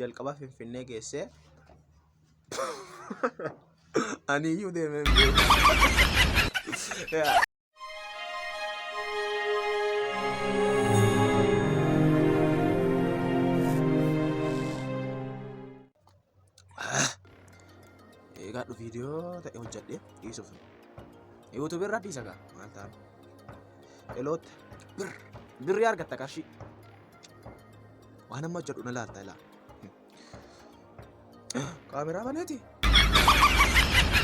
jalqaba Finfinnee geessee ani iyyuu deemee eegaadhu viidiyoo ta'e hojjedhee dhiisuuf YouTube irra dhiisa gaa maal ta'an eloota birrii argatta qarshii waan amma hojjedhu na laalta ilaa kaameraa baneeti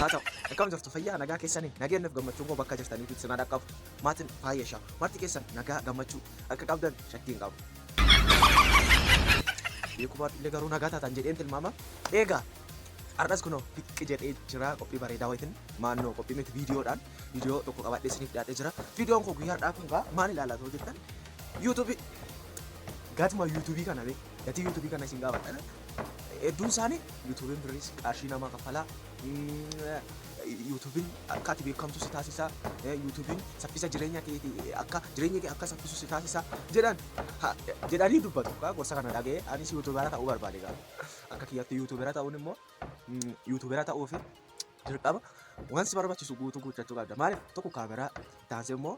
haa ta'u akkam jirtu fayyaa nagaa keessanii nageenyaaf gammachuun koo bakka jirtaniitu isin dhaqqabu maatiin faayeshaa marti keessan nagaa gammachuu akka qabdan shakkiin qabu beekumaan illee garuu nagaa taatan jedheen tilmaama eegaa ardas kuno biqqi jedhee jira qophii bareedaa wayitin maannoo qophii miti viidiyoo tokko qabadhee isiniif dhiyaatee jira viidiyoon koo guyyaadhaa kun gaa maal ilaalaa ta'uu jettan YouTube gaatuma YouTube kana be gatii YouTube kana isin gaafadha hedduun isaanii YouTube'n birris qarshii namaa kaffalaa YouTube'n akka ati beekamtu si taasisa YouTube'n saffisa jireenya keetii akka jireenya kee akka saffisu si taasisa jedhanii dubbatu gorsa kana dhaga'ee anis YouTubeera ta'uu barbaade gaa akka kiyyaatti YouTubeera ta'uun immoo YouTubeera ta'uuf dirqama waan si barbaachisu guutuu guuttachuu qabda maaliif tokko kaameraa taansee immoo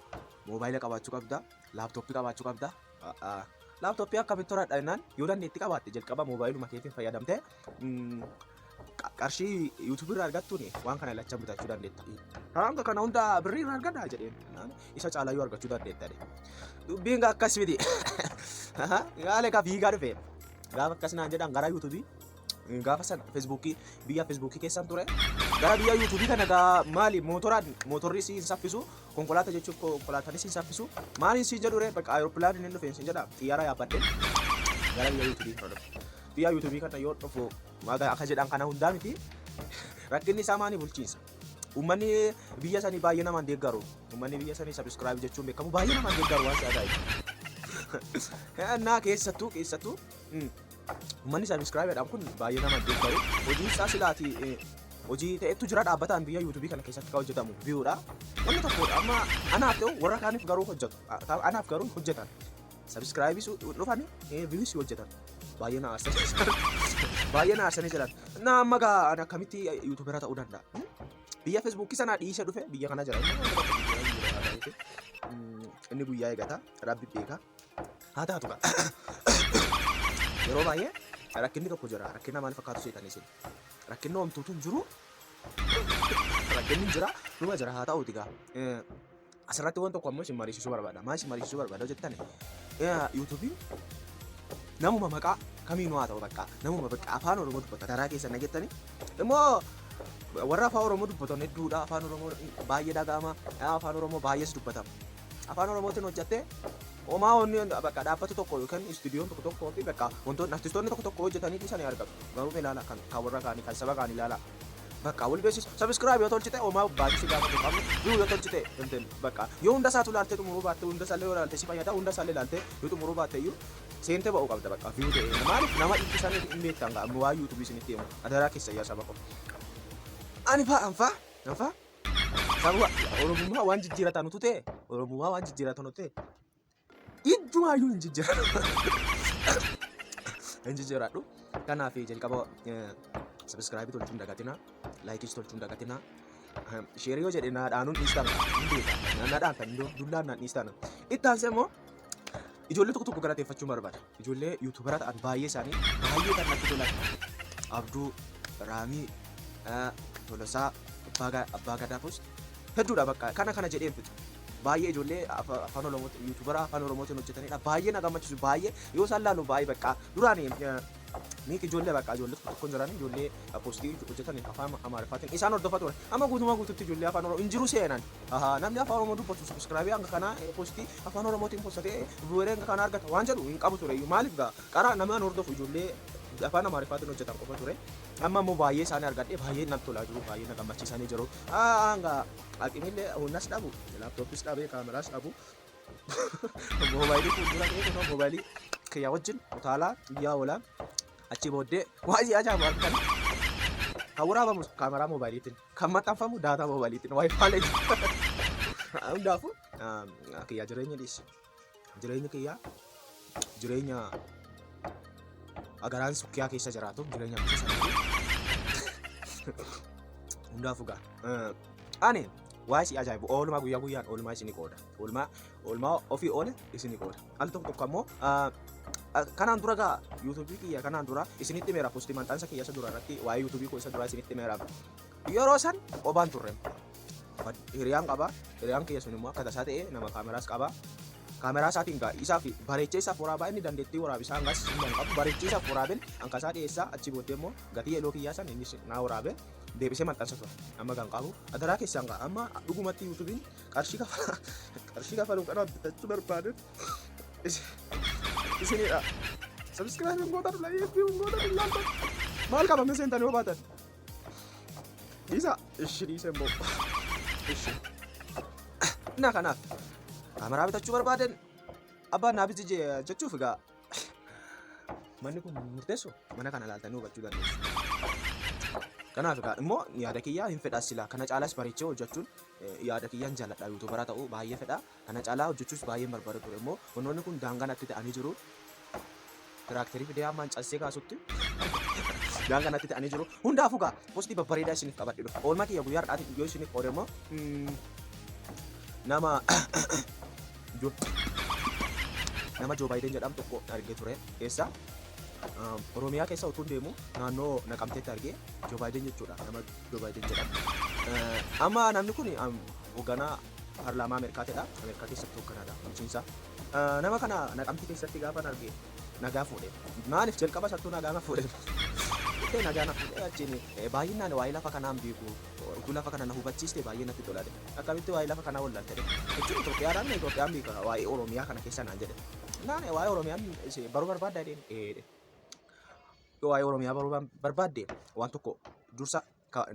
moobaayila qabaachuu qabda laaptooppii qabaachuu qabda laaptooppii akkamitti toradha jennaan yoo dandeetti qabaatte jalqaba moobaayiluma keetiin fayyadamtee qarshii YouTube irraa argattuun waan kana lacha bitachuu dandeetta. Hanga kana hunda birrii irraa argadhaa jedheen isa caalaa yoo argachuu dandeetta dubbiin akkas miti gaale ka fiigaa dhufe gaafa akkas naan jedhan gara YouTube gaafa sana biyya Facebookii keessan ture gara biyya YouTube kana gaa maali mootorri siin saffisu konkolaataa jechuun konkolaataan siin saffisu maaliin siin jedhu ree bakka aeroppilaaniin hin dhufeen siin jedha xiyyaara yaabbadhe gara biyya YouTube kana biyya YouTube kana yoo dhufu maga akka jedhan kana hundaa miti rakkinni isaa maani bulchiinsa ummanni biyya sanii baay'ee namaan deeggaru ummanni biyya sanii subscribe jechuun beekamu baay'ee namaan deeggaru waan si ajaa'ibu naa keessattuu ummanni subscribe jedhamu kun baay'ee namaan deeggaru hojii isaa silaati hojii ta'etu jira dhaabbataan biyya YouTube kana keessatti kan hojjetamu viewudha wanni tokko amma anaaf ta'u warra kaaniif garuu hojjetu anaaf garuu hojjetan subscribe dhufani views hojjetan baay'ee na aarsanii jiran na amma gaa ana akkamitti YouTubeera ta'uu danda'a biyya Facebook sana dhiisee dhufe biyya kana jira inni guyyaa eegata rabbi beeka haa taatu gaa yeroo baay'ee rakkinni tokko jira rakkina maal fakkaatu seetanii isin rakkinni homtuutu hin jiru rakkinni jira numa jira haa ta'uuti gaa asirratti waan tokko ammoo isin mariisisuu barbaada maal isin mariisisuu barbaada jettan YouTube'n namuma maqaa kamiinuu haa ta'u bakka namuma bakka afaan Oromoo dubbata daraa keessan nagettanii immoo warra afaan Oromoo dubbatan hedduudha afaan Oromoo baay'ee dhaga'ama afaan Oromoo baay'ees dubbatama afaan Oromootiin hojjattee homaa onni bakka dhaabbatu tokko yookaan istuudiyoon tokko fi bakka wantoonni artistoonni tokko hojjetanii dhiisanii argatu garuu ilaala kan warra kaanii kan saba kaanii ilaala bakka wal beeksisu subscribe yoo tolchite homaa baay'isi gaafa qabu yoo tolchite bakka yoo hunda isaatu ilaalte xumuruu baatte hunda isaallee yoo ilaalte si fayyada hunda isaallee ilaalte yoo xumuruu baatte iyyuu seente ba'uu qabda bakka view ta'e maaliif nama dhiibbisanii hin beektan gaa waa YouTube isinitti himu adaraa keessa yaa saba ko ani anfa saba Oromummaa waan jijjiiratan utu ta'e Oromummaa waan jijjiiratan utu ta'e iddumaayuu hin jijjiiradhu kanaaf jalqaba subscribe tolchuun dagatina like tolchuun dagatina share yoo jedhe naadhaanuun dhiistan hin beeka naadhaan kan dullaan naan dhiistan ittaansee immoo ijoollee tokko galateeffachuu barbaada ijoollee YouTubeera ta'an baay'ee isaanii baay'ee kan natti tolan Abduu Raamii Tolosaa Abbaa Gadaa Post hedduudha bakka kana jedheen fixu baay'ee ijoollee afaan Oromoo YouTubeera afaan Oromootiin hojjetanidha baay'ee na gammachiisu baay'ee yoo isaan laalu baay'ee bakka duraanii Miki ijoollee bakka ijoollee tokko jiran ijoollee postii hojjetan afaan Amaariffaatiin isaan hordofaa turan amma guutuutti ijoollee afaan Oromoo injiru seenan namni afaan Oromoo dubbatu subscribe hanga kana postii afaan Oromootiin postatee bu'uuree hanga kana argata waan jedhu hin qabu ture maaliif gaa qaraa namaan hordofu ijoollee afaan Amaariffaatiin hojjetan qofa ture amma immoo baay'ee isaanii argadhee baay'ee natti tolaa jiru baay'ee na gammachiisanii jiru hanga aqimillee hundas dhabu laaptooppis dhabee kaameraas dhabu moobaayilii fuuldura ta'ee moobaayilii kiyyaa wajjin utaalaa biyyaa oolaa achi booddee waa'ee ajaa'ibu argan kan waraabamu kaameraa moobaayiliitiin kan maxxanfamu daataa moobaayiliitiin waayifaalee hundaafuu kiyyaa jireenya dhiisi jireenya kiyyaa jireenya agaraan sukkiyaa keessa jiraatu jireenya gosa sanii hundaafuu gaa ani waa isii ajaa'ibu oolmaa guyyaa guyyaan oolmaa isinii qooda oolmaa ofii oole isinii qooda al tokko tokko ammoo kanaan dura gaa yuutuubii kiyya kanaan dura isinitti meera postii maxxansa kiyya isa dura irratti waa'ee yuutuubii koo isa dura isinitti meera yeroo san qobaan turre hiriyaan qaba hiriyaan kiyya sun immoo akka tasaa ta'e nama kaameraas qaba kaameraa isaatiin gaa isaaf bareechee isaaf waraabaa inni dandeettii waraabisaa hangas hin qabu bareechee isaaf waraabeen hankasaa dhiyeessaa achi booddee immoo gatii yeroo kiyyaa san innis naa waraabee deebisee maxxansa ture amma kan qabu adaraa keessaan gaa amma dhugumatti yuutuubiin qarshii kafaluun kan bitachuu barbaade isinidha sabskraayibiin gootan laayifii gootan ilaaltan maal qabame seentanii hoo baatan dhiisa ishi dhiise immoo ishi na kanaaf kaameraa bitachuu barbaaden abbaan naa biti jechuuf egaa manni kun murteessoo mana kana ilaaltanii hubachuu dandeessu. Kanaaf egaa immoo yaada kiyyaa hin fedhas silaa kana caalaas bareechee hojjechuun yaada kiyyaan jaalladha yuutuubaraa ta'uu baay'ee fedha kana caalaa hojjechuus baay'ee barbaada ture immoo wantoonni kun daangaa natti ta'anii jiru tiraakterii fidee hammaan cassee kaasutti daangaa natti ta'anii jiru hundaafuu egaa postii babbareedaa isiniif qabadhe dhufa oolmaa kiyya guyyaa har'aatiin yoo isiniif qoode immoo nama Joo Baayiden jedhamu tokko argee ture keessa Oromiyaa keessa utuu deemu naannoo Naqamteetti argee Joo Baayiden jechuudha nama Joo Baayiden jedhamu amma namni kun hoogganaa paarlaamaa Ameerikaatidha Ameerikaa keessatti hoogganaadha bulchiinsa nama kana Naqamtee keessatti gaafa argee nagaa fuudhe maaliif jalqaba sattuu nagaa fuudhe nagaa na fuudhe achiin baay'inaan waa'ee lafa kanaan beeku utuu lafa kana na hubachiiste baay'ee natti tolade akkamitti waa'ee lafa kanaa wallaalte jechuun Itoophiyaan beeka waa'ee Oromiyaa kana keessa naan jedhe naan waa'ee Oromiyaan baruu barbaadda jedheen waa'ee Oromiyaa baruu barbaadde waan tokko dursa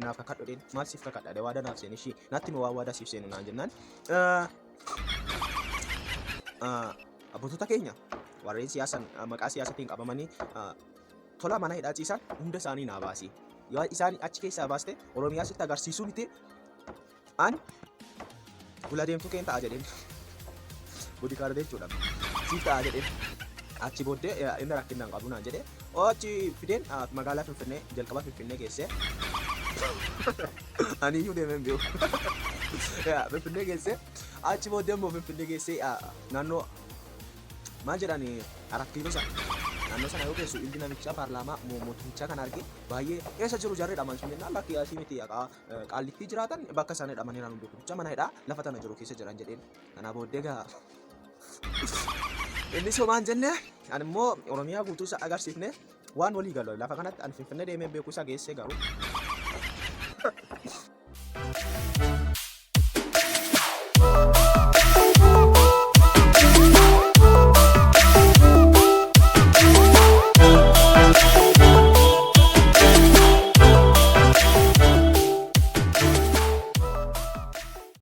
naaf kakadhu jedheen maal siif kakadha waada naaf seen ishii natti mi waan waada siif seenu naan jennaan abbootota keenya warreen siyaasan maqaa siyaasatiin qabamanii tola mana hidhaa ciisan hunda isaanii naa baasi yoo isaan achi keessaa baaste Oromiyaa sitti agarsiisuu miti an gula deemtuu keen ta'a jedheen budi kaardee jechuudha siif ta'a jedheen achi booddee inni rakkinaan qabu naan jedhee achi fideen magaalaa Finfinnee jalqaba Finfinnee geessee ani iyyuu deemeen beeku Finfinnee geessee achi booddee immoo Finfinnee geessee naannoo maal jedhani Arakkiiloo sana naannoo sana yoo geessu ilmi namicha paarlaamaa mootummicha kan arge baay'ee keessa jiru jarri dhaman sun jennaan bakki asii miti qaallittii jiraatan bakka isaan hidhamanii naannoo beekumcha mana hidhaa lafa tana jiru keessa jiran jedheen kana booddee gaa inni somaan jenne ani immoo Oromiyaa guutuu isa agarsiifne waan walii galu lafa kanatti ani Finfinnee deemee beeku isa geessee garuu